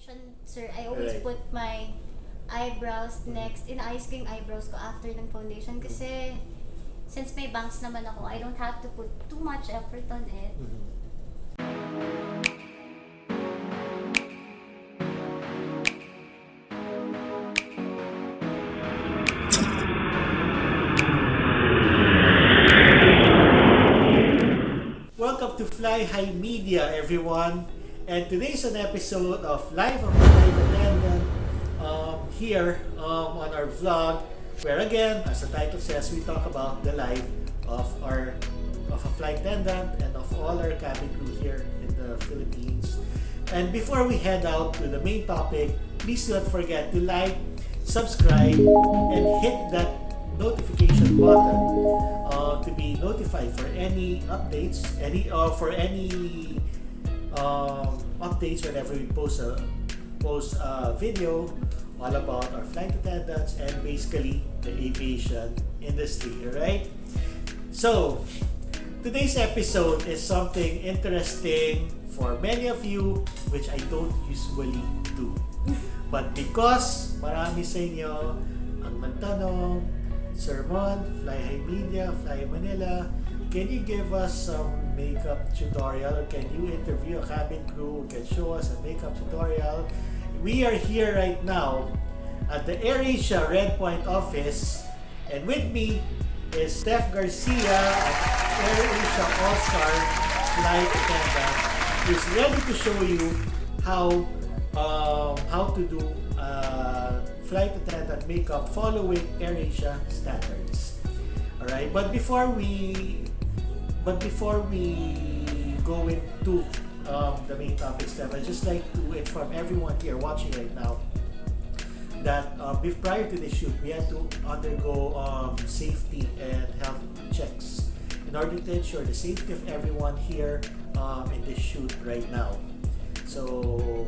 foundation, sir, I always Right. put my eyebrows next. Inaayos ko yung eyebrows ko after ng foundation kasi since may bangs naman ako, I don't have to put too much effort on it. Welcome to Fly High Media, everyone. And today's an episode of Life of a Flight Attendant here on our vlog, where again, as the title says, we talk about the life of a flight attendant and of all our cabin crew here in the Philippines. And before we head out to the main topic, please don't forget to like, subscribe, and hit that notification button to be notified for any updates, updates whenever we post a video all about our flight attendants and basically the aviation industry, right? So today's episode is something interesting for many of you, which I don't usually do. But because marami sa inyo ang nagtanong, Sir Mon, Fly High Media, Fly Manila, can you give us some makeup tutorial, or can you interview a cabin crew who can show us a makeup tutorial? We are here right now at the AirAsia Red Point office, and with me is Steph Garcia at AirAsia All-Star Flight Attendant, who's ready to show you how to do flight attendant makeup following AirAsia standards. Alright, but before we go into the main topic, Steph, I'd just like to inform everyone here watching right now that prior to the shoot, we had to undergo safety and health checks in order to ensure the safety of everyone here in this shoot right now. So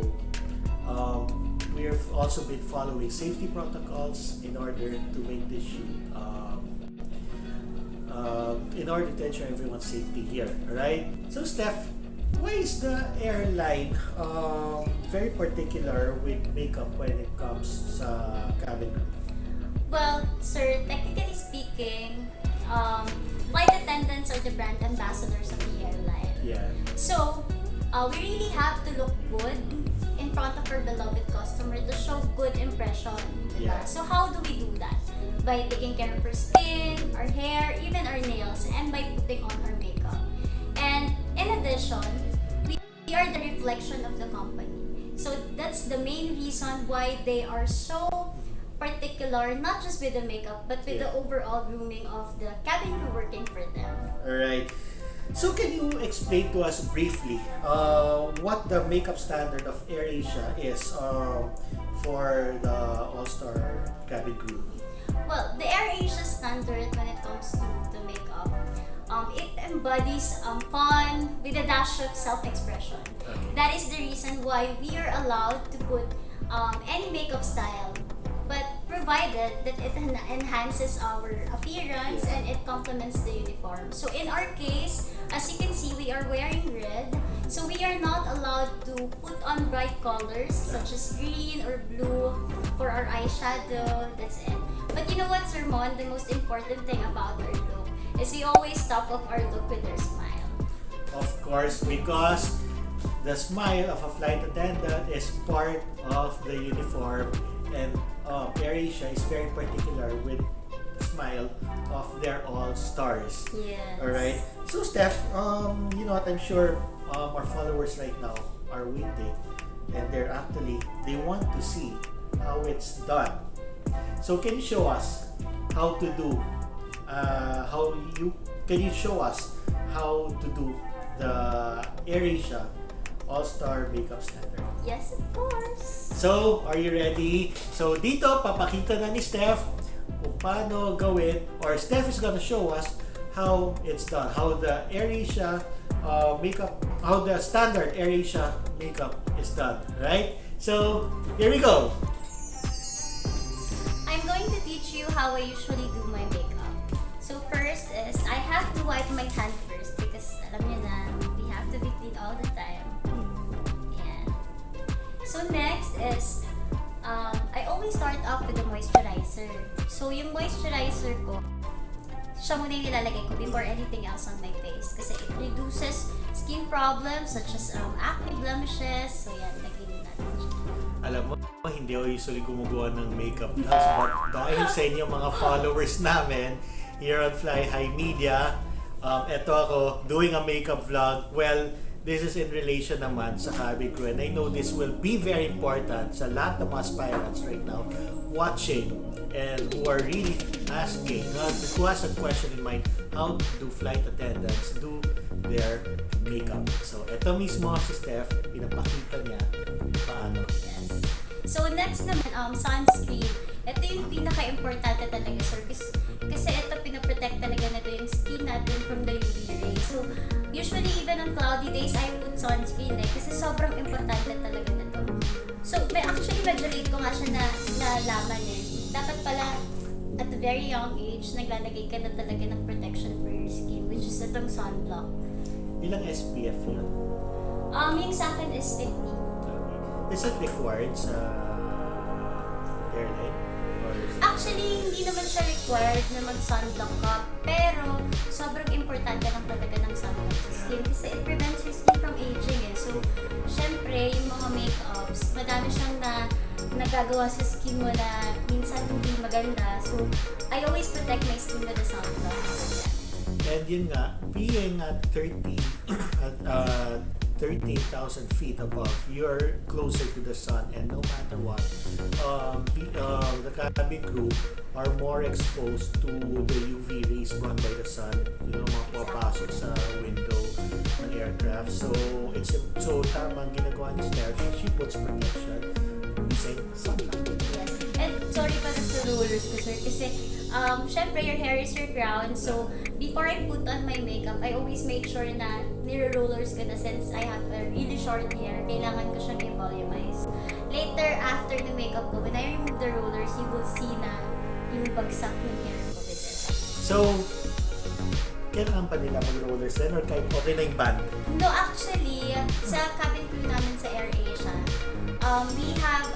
we've also been following safety protocols in order to make this shoot, in order to ensure everyone's safety here. Alright? So Steph, why is the airline very particular with makeup when it comes sa cabin crew? Well, sir, technically speaking, flight attendants are the brand ambassadors of the airline. Yeah. So, we really have to look good in front of our beloved customer to show good impression. Diba? Yeah. So how do we do that? By taking care of our skin, our hair, even our nails, and by putting on our makeup. And in addition, we are the reflection of the company. So that's the main reason why they are so particular, not just with the makeup, but with the overall grooming of the cabin crew working for them. Alright. So can you explain to us briefly what the makeup standard of AirAsia is for the All-Star cabin crew? Well, the AirAsia standard when it comes to makeup, it embodies fun with a dash of self-expression. Okay. That is the reason why we are allowed to put any makeup style, but provided that it enhances our appearance and it complements the uniform. So in our case, as you can see, we are wearing red. So we are not allowed to put on bright colors such as green or blue for our eyeshadow. That's it. But you know what, Sir Mon? The most important thing about our look is we always top up our look with our smile. Of course, because the smile of a flight attendant is part of the uniform, and AirAsia is very particular with the smile of their all-stars. Yes. Alright? So Steph, you know what, I'm sure our followers right now are waiting, and they want to see how it's done. So can you show us how to do the AirAsia All-Star Makeup Standard? Yes, of course. So, are you ready? So, dito, papakita na ni Steph kung paano gawin, or Steph is gonna show us how it's done, how the AirAsia how the standard AirAsia makeup is done, right? So, here we go. I'm going to teach you how I usually do my makeup. So first is, I have to wipe my hand first because alam niyo na, we have to be clean all the time. Yan. So next is, I always start off with the moisturizer. So, yung moisturizer ko, siya muna yung nilalagay ko before anything else on my face. Kasi it reduces skin problems such as acne, blemishes. So, yan, lagyan natin siya. Alam mo, hindi ako usually gumagawa ng makeup vlogs, but dahil sa inyo mga followers namin here on Fly High Media, eto ako doing a makeup vlog. Well, this is in relation naman sa cabin crew, and I know this will be very important sa lahat ng mga aspirants right now watching and who are really asking, who has a question in mind, how do flight attendants do their makeup? So, eto mismo si Steph, pinapakita niya paano. Yes. So, next naman, sunscreen. Ito yung pinaka-importante talaga, sir. Kasi ito, pinaprotect talaga na yung skin natin from the UV rays. So, usually, even on cloudy days, I put sunscreen kasi sobrang importante talaga na to. So, actually, medyo late ko nga siya nalaman Dapat pala, at a very young age, naglalagay ka na talaga ng protection for your skin, which is itong sunblock. Ilang SPF yun? Yung sa akin is 50. Is it required sa airline? Actually, hindi naman siya required na mag-sunblock ka, pero sobrang importante lang talaga ng sunblock sa skin kasi it prevents your skin from aging So, syempre, yung mga makeups, madami siyang nagagawa sa skin mo na minsan hindi maganda. So, I always protect my skin with the sunblock. And yun nga, being at 13,000 feet above, you're closer to the sun, and no matter what, the cabin crew are more exposed to the UV rays brought by the sun. Yung mga papasok sa window ng aircraft. So tamang ginagawa ni Steph, she puts protection using sunlight. Yes. And sorry para sa rollers ko, sir, kasi syempre your hair is your crown. So before I put on my makeup, I always make sure na nire-rollers ko na since I have a really short hair, kailangan ko siyang i-volumize. Later, after the makeup ko, when I remove the rollers, you will see na yung bagsak ng hair ko with it. So, kailangan pa nila mag-rollers din or kahit okay na yung band? No, actually, sa cabin crew namin sa AirAsia, we have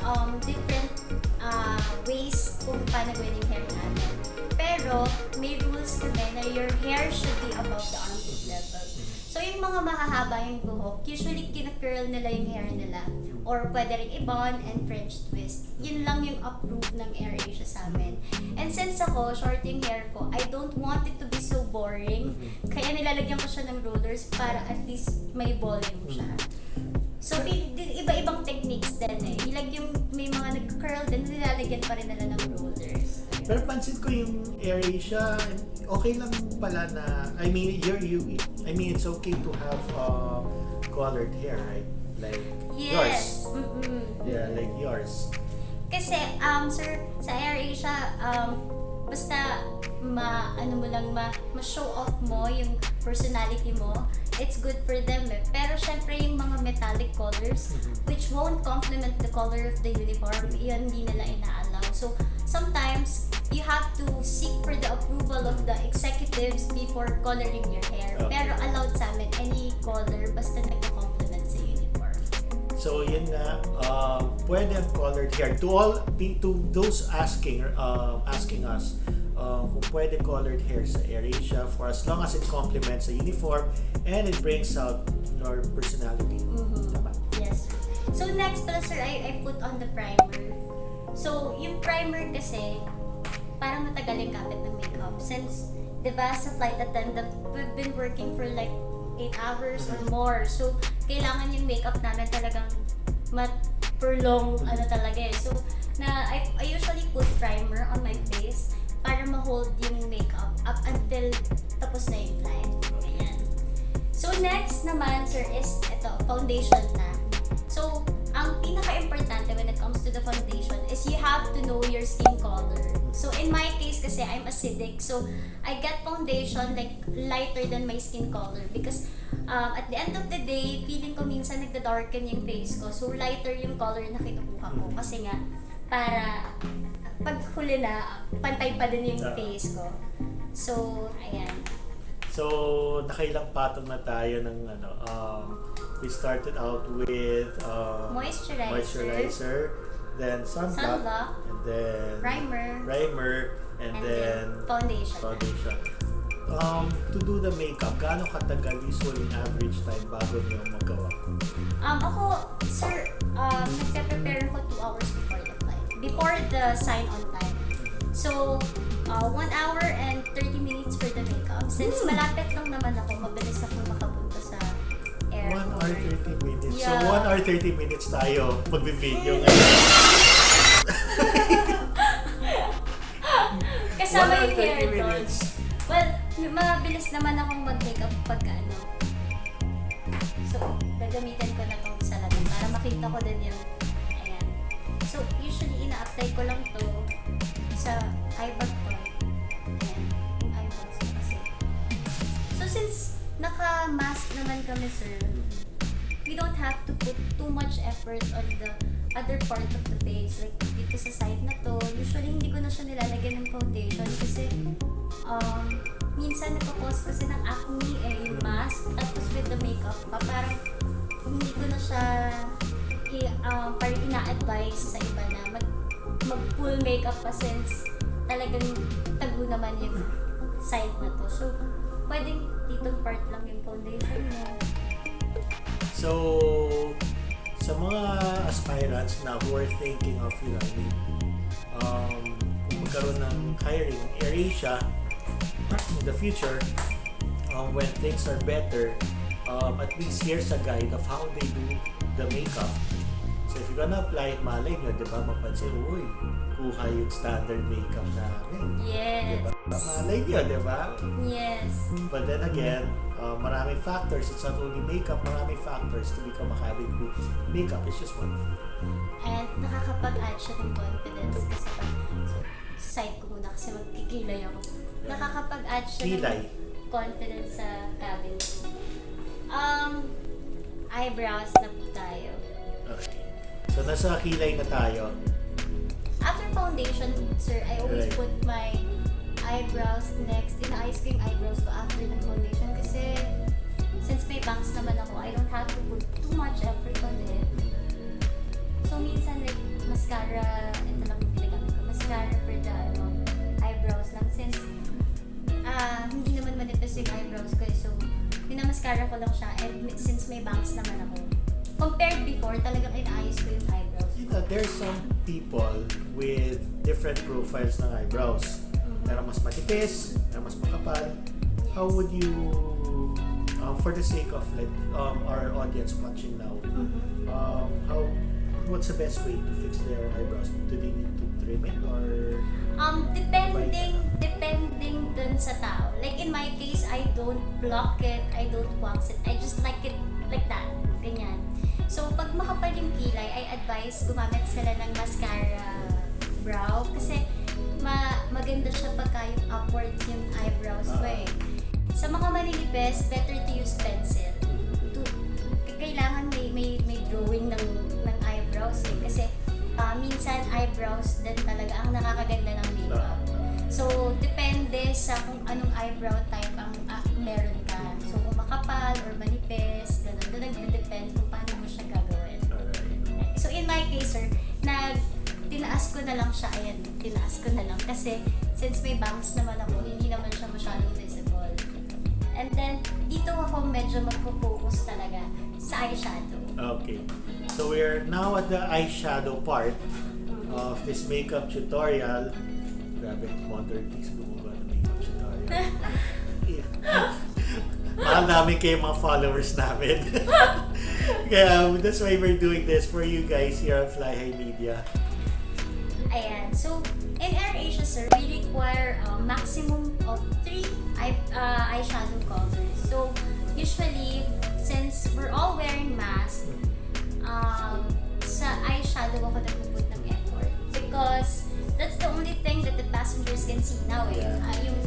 different ways kung paano gawin yung hair natin. Pero, may rules kami na your hair should be above the armpit level. So, yung mga mahahaba yung buhok, usually kina-curl nila yung hair nila. Or pwede rin i-bond and French twist. Yun lang yung approved ng AirAsia sa amin. And since ako, short yung hair ko, I don't want it to be so boring. Kaya nilalagyan ko siya ng rollers para at least may volume siya. So, iba-ibang techniques din may mga nag-curl din, nilalagyan pa rin nila ng rollers. Pero pansin ko yung AirAsia, okay lang pala na, I mean it's okay to have colored hair, right? Like Yes. yours. Yeah, like yours. Kasi, sir, sa AirAsia, basta ma-show off mo yung personality mo, it's good for them Pero syempre yung mga metallic colors, which won't complement the color of the uniform, yun hindi nila ina-allow. So, sometimes, you have to seek for the approval of the executives before coloring your hair. Okay. Pero allowed sa amin, any color, basta nagko-complement sa uniform. So yun nga, pwede ang colored hair. To those asking us kung pwede colored hair sa AirAsia for as long as it complements the uniform and it brings out your personality. Tama? Yes. So next pala, sir, I put on the primer. So yung primer kasi, parang matagal yung kapit ng makeup. Since, diba, sa flight attendant, we've been working for like 8 hours or more. So, kailangan yung makeup namin talagang for long, So, I usually put primer on my face para ma-hold yung makeup up until tapos na yung flight. Ayan. So, next naman, sir, is ito, foundation na. So, ang pinaka-importante when it comes to the foundation is you have to know your skin color. So, in my case kasi, I'm acidic. So, I get foundation like lighter than my skin color because at the end of the day, feeling ko minsan nagda-darken yung face ko. So, lighter yung color na kinukuha ko. Kasi nga, para pag huli na, pantay pa din yung face ko. So, ayan. So, nakailang patong na tayo ng We started out with Moisturizer, then sunblock, and then primer, and then foundation. To do the makeup, gaano katagal usually average time bago niyo magawa? Ako, sir, nagpe-prepare ko 2 hours before the flight. Before the sign-on time. So, 1 hour and 30 minutes for the makeup. Since malapit lang naman ako, mabilis ako makapunta sa 1 airport. hour 30 minutes. Yeah. So 1 hour 30 minutes tayo magbi-video ngayon. Kasama 1 hour yung 30 hair doon. minutes. Well, mabilis naman akong mag-makeup pagka ano. So, gagamitin ko na itong salamin para makita ko din yung, ayan. So, usually, ina-apply ko lang to sa eye bag ko. Ayan, yung eye bags ko kasi. So, since naka-mask naman kami, sir, we don't have to put too much effort on the other part of the face. Like, dito sa side na to, usually hindi ko na siya nilalagyan ng foundation kasi minsan nagkakos kasi ng acne yung mask, tapos with the makeup pa, parang hindi ko na siya parang ina-advise sa iba na mag-full makeup pa since talagang tago naman yung side na to. So, pwedeng dito part lang yung foundation mo. So, sa mga aspirants na who are thinking of, kung magkaroon ng hiring AirAsia in the future, when things are better, at least here's a guide of how they do the makeup. So if you're gonna apply, malay nyo, di ba, mapansin, uy, kuha yung standard makeup namin. Yes. Diba? Malay nyo, di ba? Yes. But then again, maraming factors. It's not only makeup, maraming factors to become a cabin crew. Makeup is just one. And nakakapag-add siya ng confidence kasi so, side ko muna kasi magkikilay ako. Nakakapag-add siya Kilay. ng confidence sa cabin crew. Eyebrows na po tayo. Okay. So nasa kilay na tayo. After foundation, sir, I always Right. put my eyebrows next. Inaayos ko yung eyebrows ko after ng foundation kasi since may bangs naman ako, I don't have to put too much effort on it. So minsan like mascara, ito lang yung ginagamit ko. Mascara for the eyebrows lang since hindi naman manipis yung eyebrows ko so minamascara ko lang siya and since may bangs naman ako. Compared before, talagang inaayos ko yung eyebrows. There's some people with different profiles ng eyebrows. Meron mas matipis, meron mas makapal. How would you, for the sake of our audience watching now, what's the best way to fix their eyebrows? Do they need to trim it or? Depending dun sa tao. Like in my case, I don't block it, I don't wax it. I just like it like that. Ganyan. So, pag makapal yung kilay, I advise gumamit sila ng mascara brow kasi maganda siya pagka yung upwards yung eyebrows mo eh. Sa mga maninipis, better to use pencil. Kailangan may drawing ng eyebrows eh. Kasi minsan eyebrows din talaga ang nakakaganda ng makeup. So, depende sa kung anong eyebrow type ang meron ka. So, kung makapal or manipis, ganun. Nag-depend kung paano mo siya gagawin. So, in my case, sir, tinaas ko na lang siya. Ayan, tinaas ko na lang. Kasi, since may bangs naman ako, hindi naman siya masyadong visible. And then, dito ako medyo magpo-focus talaga sa eyeshadow. Okay. So we're now at the eyeshadow part of this makeup tutorial. Grabe, wonder things gumawa ng makeup tutorial. Mahal namin kayo mga followers namin. Kaya that's why we're doing this for you guys here on Fly High Media. Ayan. So, in AirAsia, sir, we require a maximum of 3 eyeshadow colors. So, usually, since we're all wearing masks, sa eyeshadow ako nagpuput ng effort. Because that's the only thing that the passengers can see now eh. Yung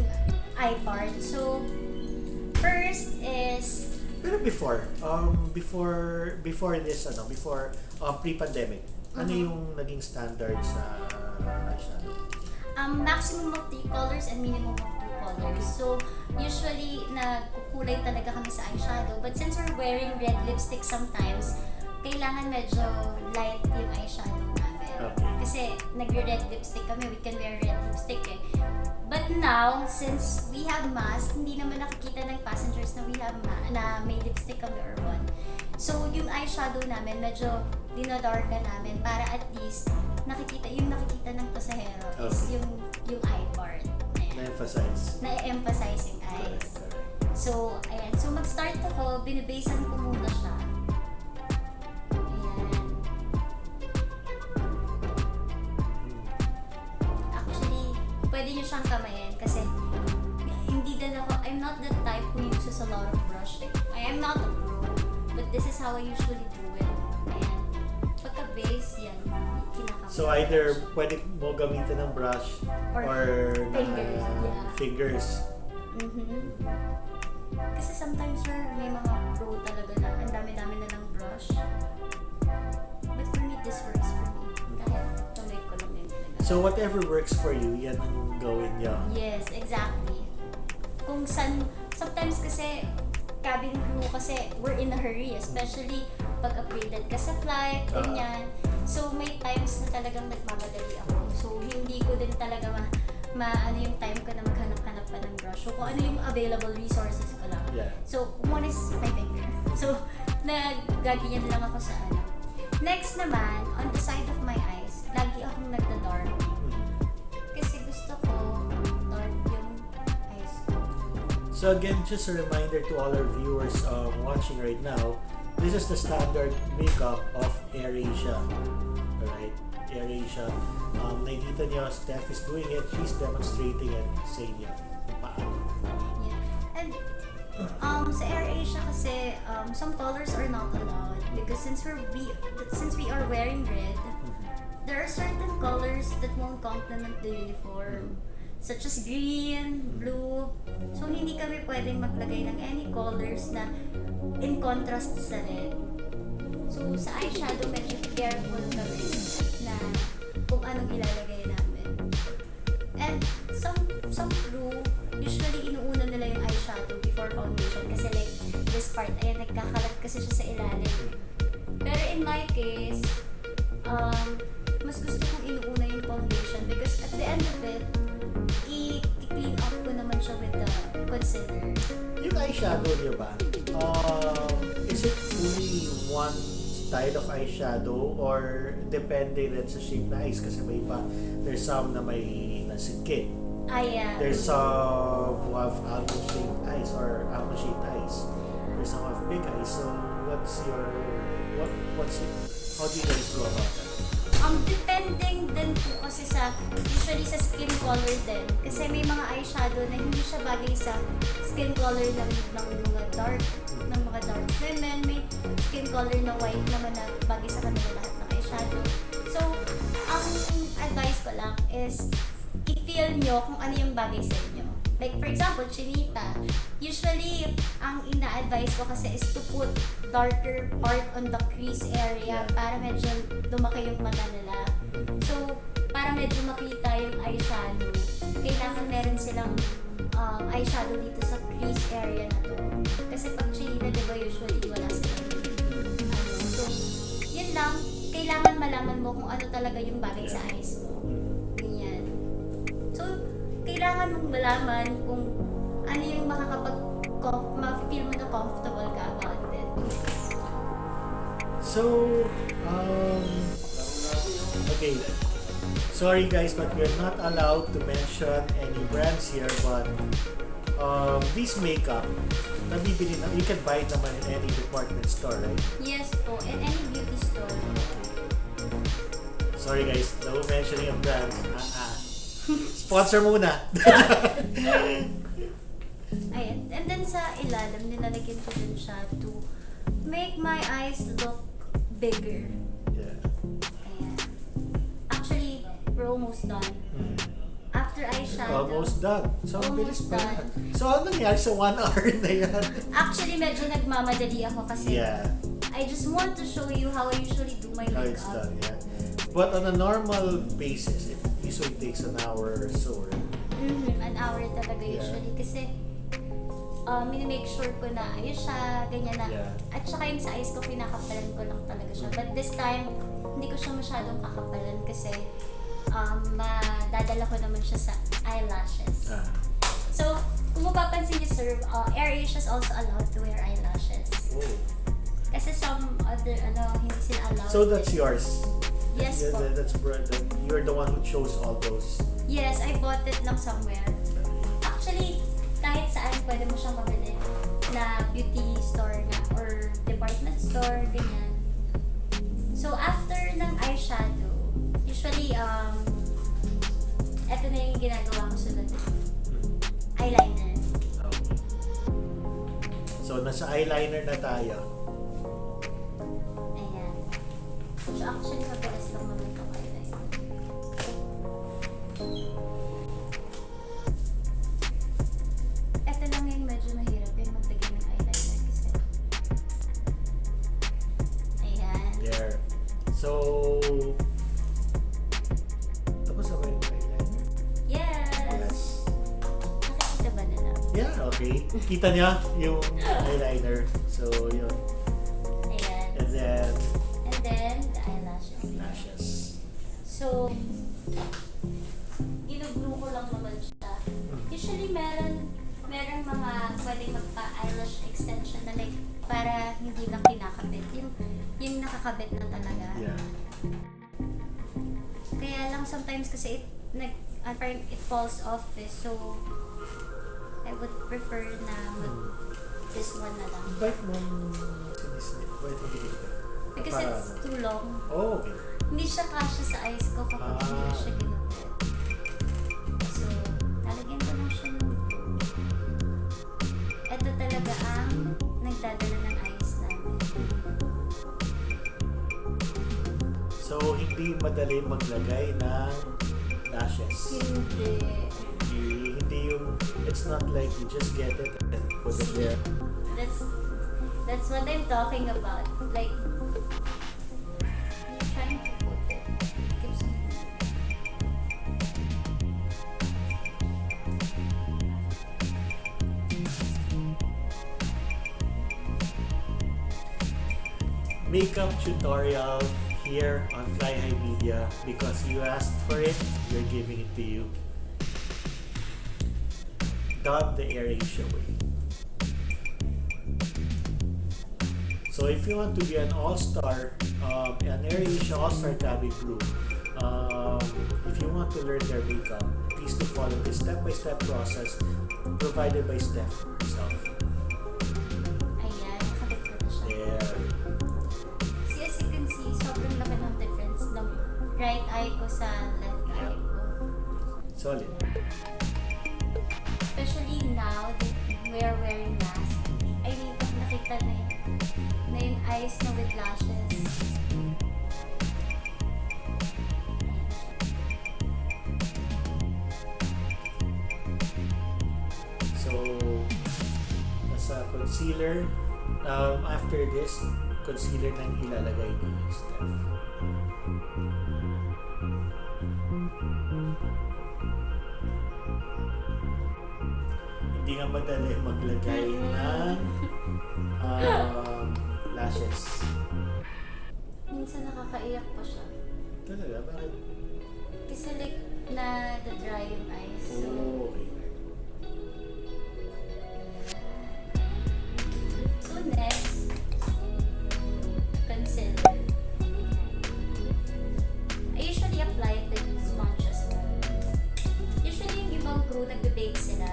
eye part. So, first is... Pero before this, pre-pandemic, ano yung naging standard sa eyeshadow? Maximum of 3 colors and minimum of 2 colors. colors. So, usually, nagkukulay talaga kami sa eyeshadow. But since we're wearing red lipstick sometimes, kailangan medyo light yung eyeshadow namin. Okay. Kasi nagre-red lipstick kami, we can wear red lipstick eh. But now, since we have mask, hindi naman nakikita ng passengers na we have na may lipstick kami or what. So, yung eyeshadow namin, medyo dinodark na namin para at least nakikita ng pasahero is yung eye part. Na-emphasize. Na-emphasize yung eyes. Correct. So, ayan. So, mag-start ako, binibasean ko muna siya. Ayan. Actually, pwede nyo siyang kamayin kasi hindi din ako, I'm not the type who uses a lot of brush. Like, I am not a pro, but this is how I usually do it. Ayan. Pagka-base, yan. Kinakamay. So either pwede mo gamitin ng brush or fingers. Fingers. Kasi sometimes, sir, may mga pro talaga na ang dami-dami na ng brush. But for me, this works for me. Kahit kamay ko lang din talaga. So whatever works for you, yan ang gawin niyo. Yes, exactly. Kung sometimes kasi cabin crew kasi we're in a hurry, especially pag upgraded ka sa flight, ganyan. So may times na talagang nagmamadali ako. So hindi ko din talaga ano yung time ko na maghanap-hanap pa ng brush. So kung ano yung available resources ko lang. Yeah. So one is my finger. So nagaganyan lang ako sa ano. Next naman, on the side of my eyes, lagi akong nagda-dark. Kasi gusto ko dark yung eyes ko. So again, just a reminder to all our viewers watching right now, this is the standard makeup of AirAsia. Alright? AirAsia. Nakikita niyo, Steph is doing it, she's demonstrating it sa inyo. Paano? Yeah. And sa AirAsia kasi, some colors are not allowed because since we are wearing red, there are certain colors that won't complement the uniform. Such as green, blue. So, hindi kami pwedeng maglagay ng any colors na in contrast sa red. So, sa eyeshadow, medyo careful kami na kung anong ilalagay namin. And some crew, usually inuuna nila yung eyeshadow before foundation kasi like this part, ayan, nagkakalat kasi siya sa ilalim. Pero in my case, mas gusto kong inuuna yung foundation because at the end of it, i-clean up ko naman siya with the concealer. Yung eyeshadow niyo ba? Is it only one style of eyeshadow or depende rin sa shape na eyes? Kasi may iba, there's some na may nasikit. There's some who have almond-shaped eyes or almond-shaped eyes. There's some who have big eyes. So how do you guys go about that? Depending din po kasi usually sa skin color din. Kasi may mga eyeshadow na hindi siya bagay sa skin color ng mga dark women. May skin color na white naman na bagay sa kanila lahat ng eyeshadow. So, ang advice ko lang is i-feel nyo kung ano yung bagay sa inyo. Like for example, chinita. Usually, ang ina-advise ko kasi is to put darker part on the crease area para medyo lumaki yung mata nila. So, para medyo makita yung eyeshadow, kailangan meron silang eyeshadow dito sa crease area na to. Kasi pag chinita, diba usually wala silang So, yun lang. Kailangan malaman mo kung ano talaga yung bagay sa eyes mo. Ganyan. So, kailangan mong malaman kung ano yung ma-feel mo na comfortable ka about it. So, okay. Sorry guys, but we're not allowed to mention any brands here, but this makeup, nabibili na, you can buy it naman in any department store, right? Yes po, in any beauty store. Sorry guys, no mentioning of brands. Sponsor muna. Ayan. And then sa ilalim, nilalagyan ko din siya to make my eyes look bigger. Yeah. Ayan. Actually, we're almost done. After eyeshadow. Almost done. So, ang bilis Almost pa done. yan. So, ano nangyari sa 1 hour na yan? Actually, medyo nagmamadali ako kasi Yeah. I just want to show you how I usually do my How makeup. it's done, yeah. But on a normal basis, it usually takes an hour or so, right? An hour talaga Yeah. usually kasi minimake sure ko na ayos siya, ganyan na. Yeah. At saka yung sa eyes ko, pinakapalan ko lang talaga siya. But this time, hindi ko siya masyadong kakapalan kasi madadala ko naman siya sa eyelashes. So, kung mapapansin niyo sir, AirAsia is also allowed to wear eyelashes. Oh. Kasi some other, hindi sila allowed. So that's yours? Yes po. You're the one who chose all those? Yes, I bought it lang somewhere. Actually, kahit saan pwede mo siyang mabili na beauty store na or department store, ganyan. So, after ng eyeshadow, usually, eto na yung ginagawa ko sunod. Eyeliner. Okay. So, nasa eyeliner na tayo. Ayan. So, actually, mabilis lang naman itong eyeliner. Eto lang yung medyo mahirap yung maglagay ng eyeliner kasi. Ayan. There. So, tapos na ba yung eyeliner? Yes! Nakikita ba nila? Yeah, okay. Kita niya yung eyeliner. So, yun. Ayan. And then, The eyelashes. lashes. So, ino-glue ko lang naman siya. Usually, meron mga pwedeng magpa-eyelash extension na like, para hindi lang kinakabit. Yung nakakabit na talaga. Yeah. Kaya lang sometimes kasi parang it falls off so I would prefer na this one na lang. Bite mo bite mo dito. Because it's too long. Oh, okay. Hindi siya kasya sa eyes ko kapag hindi ko siya ginupit. So, lalagyan ko lang siya ng glue. Ito talaga ang nagdadala ng eyes namin. So, hindi madali maglagay ng lashes. Hindi yung, it's not like you just get it and then put it there. That's what I'm talking about. Like, you're trying to put it. Keeps on. Makeup tutorial here on Fly High Media because you asked for it, we're giving it to you. Done the AirAsia way. So if you want to be an all-star, an AirAsia all-star cabin crew, if you want to learn their makeup, please do follow this step-by-step process provided by Steph herself. Ayan, nakabit ko na siya. There. See, as you can see, sobrang laki ng difference ng right eye ko sa left eye ko. Solid. Especially now that we are wearing masks. I mean, pag nakita na yung eyes na with lashes. So, nasa concealer. After this, concealer nang ilalagay ni Steph. Hindi nga madali maglagay ng lashes. Minsan nakakaiyak pa siya. Talaga? Bakit? Kasi like, na-dry yung eyes. So, Oh, okay. so next, concealer. I usually apply it with sponge as well. Usually yung ibang crew nagbe-bake sila.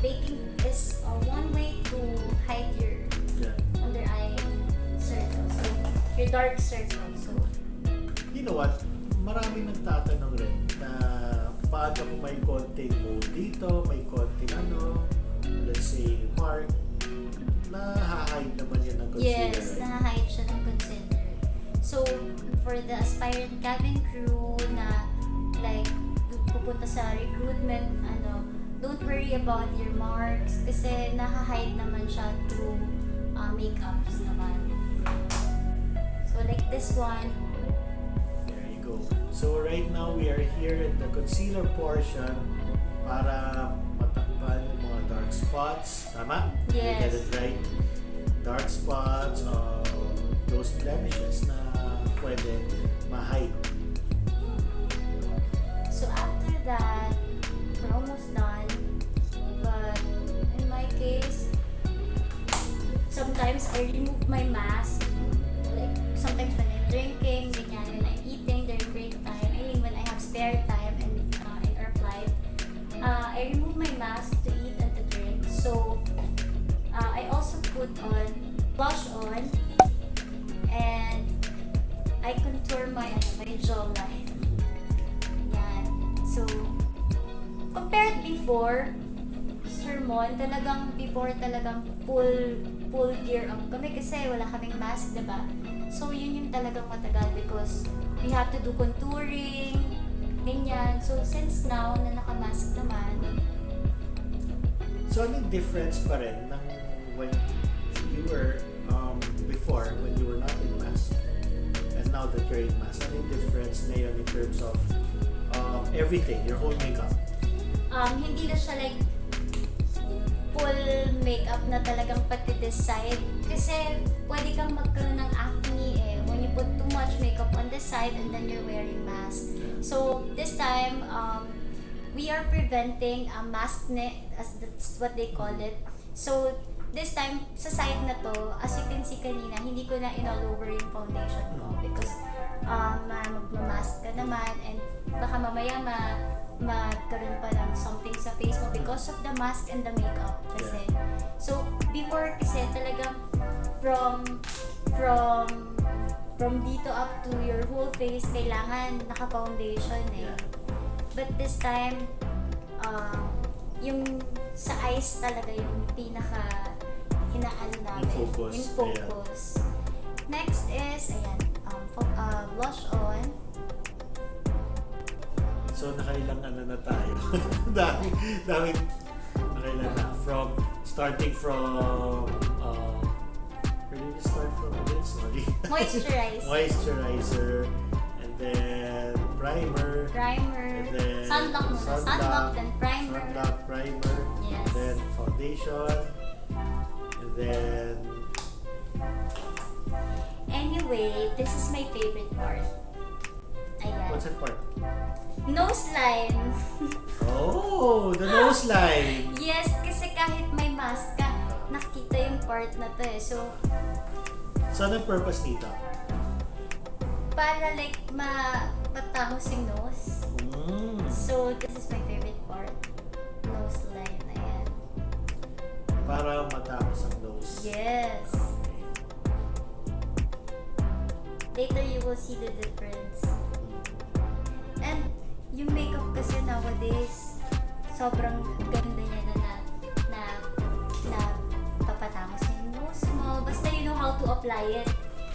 Baking is one way to hide your Yeah. under eye circle. So, your dark circle. So, You know what? Maraming nagtatanong rin na paano kung may konting mold dito, may konting let's say, mark, na-hide naman yan ng concealer. yes, na-hide siya ng concealer. So, for the aspirant cabin crew na like pupunta sa recruitment, don't worry about your marks kasi na-hide naman siya through makeups naman. So, like this one, There you go. So right now we are here in the concealer portion para matakpan yung mga dark spots. Tama? Yes. You get it right? Dark spots, those blemishes na pwede ma-hide. So after that, we're almost done. But in my case, sometimes I remove my mask. Like sometimes when I'm drinking, ganyan, when I'm eating during break time, I mean when I have spare time in our flight, I remove my mask to eat and to drink. So I also put on blush on, and I contour my jawline. Yan. So compared before, sermon, before talagang full gear up kami kasi wala kaming mask, diba? So yun yung talagang matagal because we have to do contouring, ganyan. So since now na naka-mask naman, So ano yung difference pa rin ng when you were before, when you were not in mask, and now that you're in mask? Ano yung difference ngayon in terms of everything, your whole makeup? hindi na siya like full makeup na talagang pati this side. Kasi pwede kang magkaroon ng acne when you put too much makeup on this side and then you're wearing mask. So this time, we are preventing a maskne, as that's what they call it. So this time, sa side na to, as you can see kanina, hindi ko na in-all over yung foundation ko because magmamask ka naman and baka mamaya magkaroon pa ng something sa face mo because of the mask and the makeup kasi. So before kasi talagang from dito up to your whole face kailangan naka-foundation But this time yung sa eyes talaga yung pinaka hinaan namin. Yung focus. Next is blush on. So nakailang na tayo. daming nakailang na. Starting from where did we start from again? Sorry. Moisturizer. And then primer. And then Sunblock, then primer. Yes. And then foundation. And then anyway, this is my favorite part. Ayan. what's that part? Nose line. Oh, the nose line. Yes, kasi kahit may mask ka, nakita yung part na to So, Saan ang purpose nito? para like mapatangos yung nose. So, this is my favorite part. Nose line. Ayan. Para matapos ang nose. Yes. Later you will see the difference. And yung makeup kasi nowadays, sobrang ganda niya na papatangos yung nose mo. Basta you know how to apply it.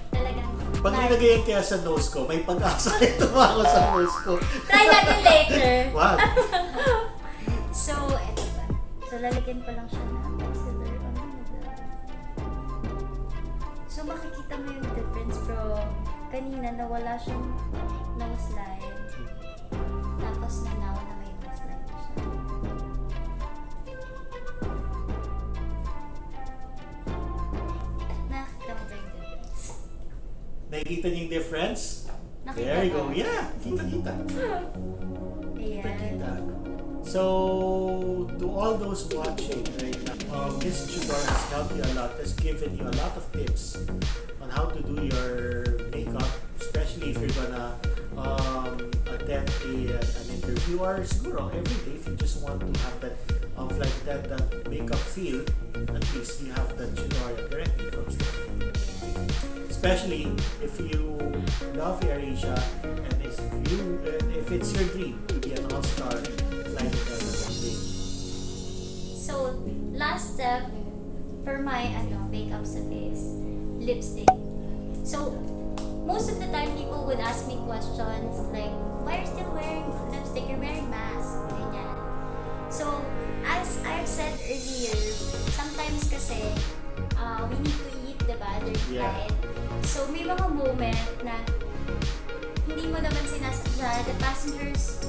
Talagang Pag nilagay yan kaya sa nose ko, may pag-asa rin tumango sa nose ko. try natin later. Wow. So, eto ba? So, lalagyan pa lang siya ng concealer. So, makikita mo yung difference bro. Kanina nawala siyang nose line. Tapos now na may nose line na siya. Nakita mo ba yung difference? Nakikita niyo yung difference? Nakita There you ko. go. Yeah, kita-kita. Ayan. Kita-kita. So, to all those watching right now, this tutorial has helped you a lot. Has given you a lot of tips on how to do your makeup, especially if you're gonna attend an interview or siguro every day if you just want to have that that makeup feel. At least you have that tutorial directly from Steph. Especially if you love AirAsia and if it's your dream to be an all-star flight attendant someday. So, last step for my makeup sa face, lipstick. So, most of the time people would ask me questions like, why are you still wearing lipstick? You're wearing mask. Ganyan. So, as I've said earlier, sometimes kasi we need to eat, diba, during flight. So, may mga moment na hindi mo naman the passengers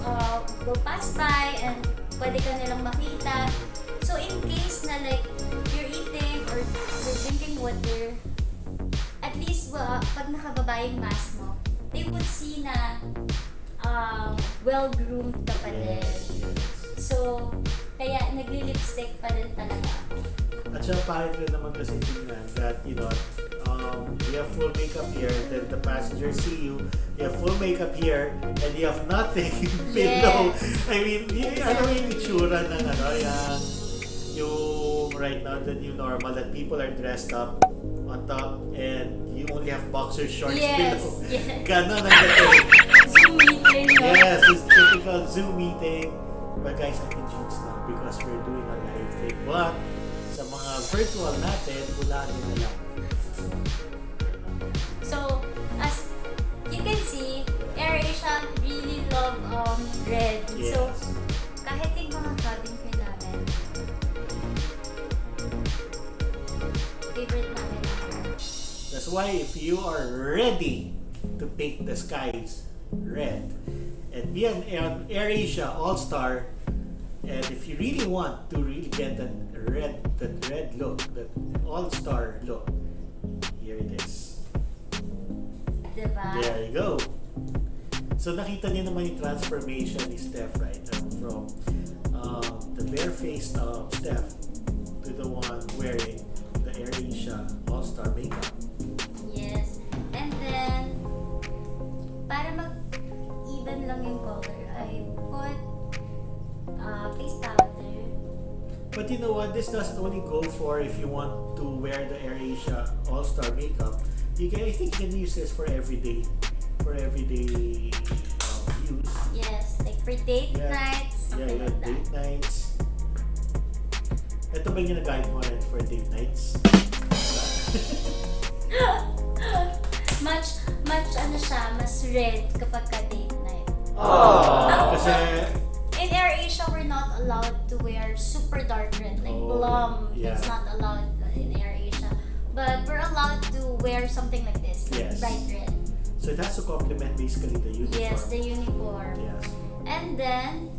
will pass by and pwede ka nilang makita. So in case na like you're eating or you're drinking water, at least pag nakababa yung mask mo, they would see na well-groomed ka pa din. Yes. So, kaya nagli-lipstick pa rin talaga ako. At saka pahit rin naman kasi tingnan that, you know, you have full makeup here, then the passengers see you have full makeup here, and you have nothing below. Yes. I mean, ano yung itsura ng yung right now, the new normal, that people are dressed up on top, and you only have boxer shorts below. Yes. Ganon ang dating. Zoom meeting, no? Yes, it's typical Zoom meeting. But guys, I can choose now because we're doing a live thing. But sa mga virtual natin, hulanin na lang. So, as you can see, AirAsia really love red. Yes. So, kahit yung mga cabin crew namin, favorite namin ang red. That's why if you are ready to paint the skies red and be an AirAsia All-Star, and if you really want to really get that red look, that All-Star look, here it is. Diba? There you go. So nakita niyo naman yung transformation ni Steph, right? From the bare-faced Steph to the one wearing the AirAsia All-Star makeup. Yes. And then, para mag-even lang yung color, I put face powder. But you know what? This doesn't only go for if you want to wear the AirAsia All-Star makeup. I think you can use this for everyday use. Yes, like for date nights, something like that. Date nights. Ito ba yung ginagamit mo rin for date nights? much mas red kapag ka date night. Kasi In AirAsia, we're not allowed to wear super dark red, like plum. yeah. It's not allowed in AirAsia. But we're allowed to wear something like this, like Yes. bright red. so it has to complement basically the uniform. Yes, the uniform. Yes. And then,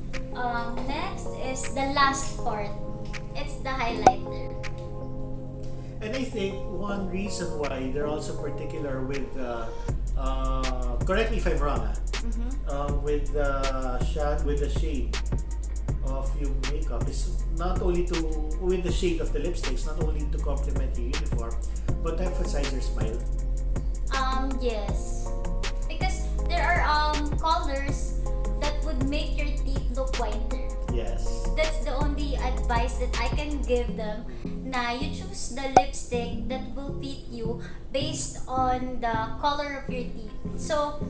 next is the last part. It's the highlighter. And I think one reason why they're also particular with correct me if I'm wrong, with the shade of your makeup is not only with the shade of the lipsticks, not only to complement your uniform, but to emphasize your smile. Yes. Because there are colors that would make your teeth look whiter. Yes. That's the only advice that I can give them. Na you choose the lipstick that will fit you based on the color of your teeth. So,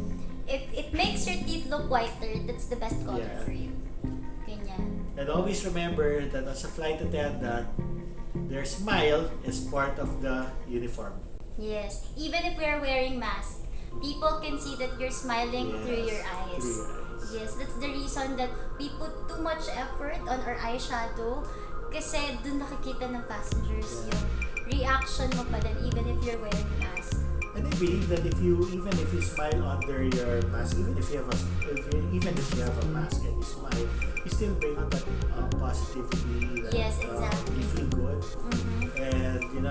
if it makes your teeth look whiter, that's the best color Yeah. for you. Ganyan. And always remember that as a flight attendant, their smile is part of the uniform. Yes. Even if we're wearing masks, people can see that you're smiling through your eyes. Through your eyes. Yes, that's the reason that we put too much effort on our eyeshadow kasi dun nakikita ng passengers yung reaction mo pa din even if you're wearing mask. And I believe that even if you smile under your mask, even if you have a mask and you smile, you still bring out that positivity. That, Yes, exactly. You feel good, and you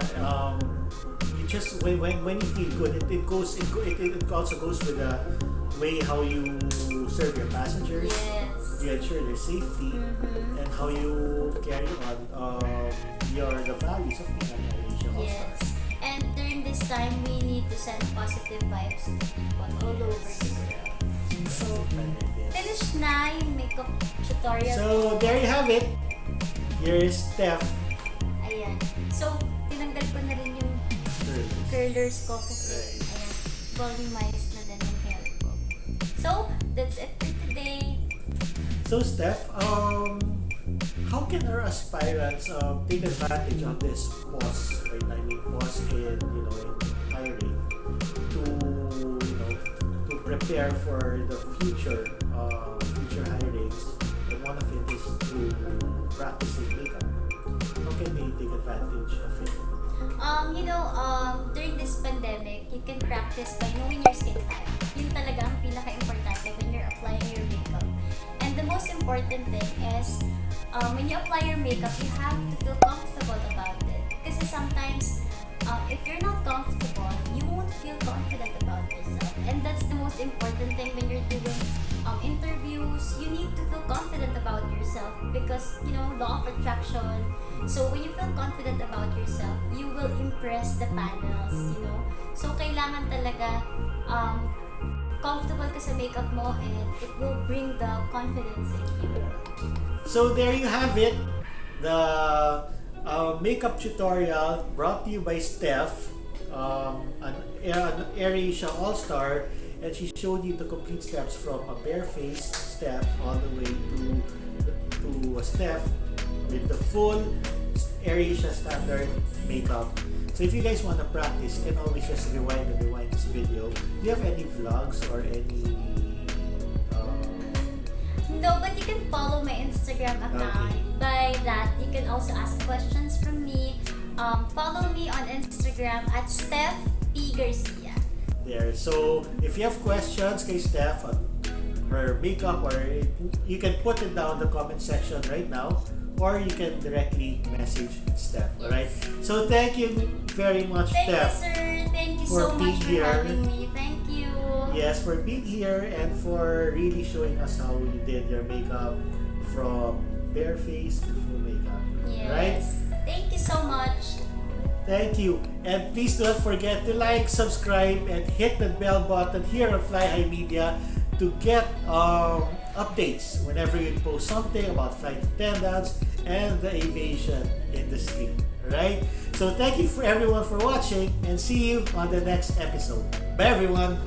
just when you feel good, it also goes with the way how you serve your passengers. Yes. You ensure their safety, and how you carry on the values of being an Asia All-Star. Yes. And during this time, we need to send positive vibes to people all over the world. So, finish na yung makeup tutorial. So there you have it. Here is Steph. Ayan. So, tinanggal ko na rin yung curlers ko kasi ayan, volumized na din yung hair ko. So, that's it for today. So Steph, how can our aspirants take advantage of this pause, right? I mean pause in hiring to prepare for the future hirings, and one of it is to practicing makeup. How can they take advantage of it? During this pandemic, you can practice by knowing your skin type. Yun talaga ang pinaka-importante when you're important thing is when you apply your makeup, you have to feel comfortable about it. Kasi sometimes, if you're not comfortable, you won't feel confident about yourself. And that's the most important thing when you're doing interviews. You need to feel confident about yourself because, law of attraction. So when you feel confident about yourself, you will impress the panels. So kailangan talaga comfortable ka sa makeup mo and it will bring the confidence in you. So there you have it, the makeup tutorial brought to you by Steph, an AirAsia All-Star, and she showed you the complete steps from a bare-faced Steph all the way to a Steph with the full AirAsia standard makeup. So if you guys want to practice, you can always just rewind this video. Do you have any vlogs or any? No, but you can follow my Instagram account. Okay. By that, you can also ask questions from me. Follow me on Instagram at Steph Garcia. There. So if you have questions kay Steph on her makeup, or you can put it down in the comment section right now, or you can directly message Steph. Yes. Alright? So thank you very much, Thank Steph. you, sir. Thank you for so being much for here. having me. Thank you. Yes, for being here and for really showing us how you did your makeup from bare face to full makeup. Right? Yes. Thank you so much. Thank you. And please don't forget to like, subscribe, and hit the bell button here on Fly High Media to get updates whenever you post something about flight attendants and the aviation industry. Alright? So thank you for everyone for watching, and see you on the next episode. Bye everyone!